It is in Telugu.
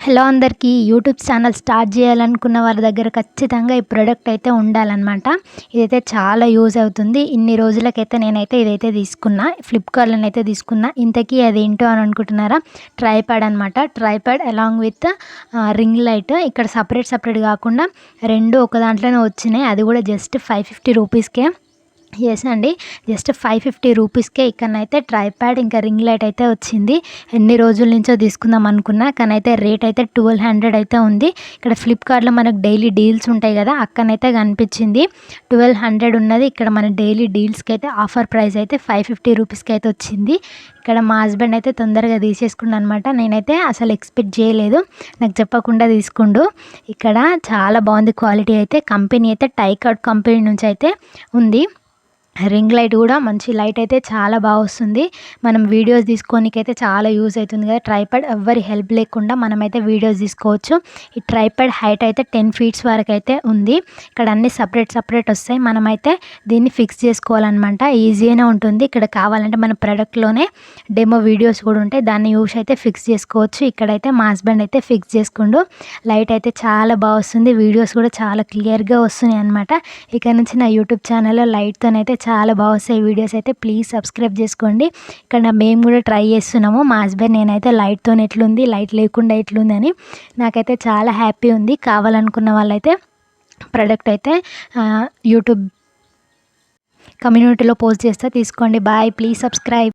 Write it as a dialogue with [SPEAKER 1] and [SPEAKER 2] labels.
[SPEAKER 1] హలో అందరికీ యూట్యూబ్ ఛానల్ స్టార్ట్ చేయాలనుకున్న వారి దగ్గర ఖచ్చితంగా ఈ ప్రోడక్ట్ అయితే ఉండాలన్నమాట. ఇదైతే చాలా యూజ్ అవుతుంది. ఇన్ని రోజులకైతే నేనైతే ఇదైతే తీసుకున్నా, ఫ్లిప్కార్ట్‌లోనైతే తీసుకున్నా. ఇంతకీ అదేంటో అని అనుకుంటున్నారా? ట్రైపాడ్ అనమాట. Tripod along with ring light. ఇక్కడ సపరేట్ కాకుండా 2 ఒక దాంట్లోనే వచ్చినాయి. అది కూడా జస్ట్ 550 రూపీస్‌కే. యెస్ అండి. జస్ట్ 550 రూపీస్‌కే ఇక్కడనైతే ట్రైపాడ్ ఇంకా రింగ్ లైట్ అయితే వచ్చింది. ఎన్ని రోజుల నుంచో తీసుకుందాం అనుకున్నా, కానీ అయితే రేట్ అయితే 1200 అయితే ఉంది. ఇక్కడ ఫ్లిప్కార్ట్‌లో మనకు డైలీ డీల్స్ ఉంటాయి కదా, అక్కడనైతే కనిపించింది 1200 ఉన్నది. ఇక్కడ మన డైలీ డీల్స్కి అయితే ఆఫర్ ప్రైస్ అయితే 550 రూపీస్కి అయితే వచ్చింది. ఇక్కడ మా హస్బెండ్ అయితే తొందరగా తీసేసుకున్నాడు అనమాట. నేనైతే అసలు ఎక్స్పెక్ట్ చేయలేదు, నాకు చెప్పకుండా తీసుకుండు. ఇక్కడ చాలా బాగుంది క్వాలిటీ అయితే. కంపెనీ అయితే టైకార్డ్ కంపెనీ నుంచి అయితే ఉంది. రింగ్ లైట్ కూడా మంచి లైట్ అయితే చాలా బాగా వస్తుంది. మనం వీడియోస్ తీసుకోనికైతే చాలా యూజ్ అవుతుంది కదా. ట్రైపాడ్ ఎవ్వరి హెల్ప్ లేకుండా మనమైతే వీడియోస్ తీసుకోవచ్చు. ఈ ట్రైపాడ్ హైట్ అయితే 10 ఫీట్స్ వరకు అయితే ఉంది. ఇక్కడ అన్ని సపరేట్ వస్తాయి. మనమైతే దీన్ని ఫిక్స్ చేసుకోవాలన్నమాట. ఈజీగానే ఉంటుంది. ఇక్కడ కావాలంటే మన ప్రోడక్ట్లోనే డెమో వీడియోస్ కూడా ఉంటాయి, దాన్ని యూస్ అయితే ఫిక్స్ చేసుకోవచ్చు. ఇక్కడైతే మా హస్బెండ్ అయితే ఫిక్స్ చేసుకుండు. లైట్ అయితే చాలా బాగా వస్తుంది. వీడియోస్ కూడా చాలా క్లియర్గా వస్తున్నాయి అనమాట. ఇక్కడ నుంచి నా యూట్యూబ్ ఛానల్లో లైట్తోనైతే చాలా బాగా వస్తాయి వీడియోస్ అయితే. ప్లీజ్ సబ్స్క్రైబ్ చేసుకోండి. ఇక్కడ మేము కూడా ట్రై చేస్తున్నాము, మా హస్బెండ్ నేనైతే లైట్తో ఎట్లుంది, లైట్ లేకుండా ఎట్లుంది అని. నాకైతే చాలా హ్యాపీ ఉంది. కావాలనుకున్న వాళ్ళైతే ప్రోడక్ట్ అయితే యూట్యూబ్ కమ్యూనిటీలో పోస్ట్ చేస్తే తీసుకోండి. బాయ్. Please subscribe.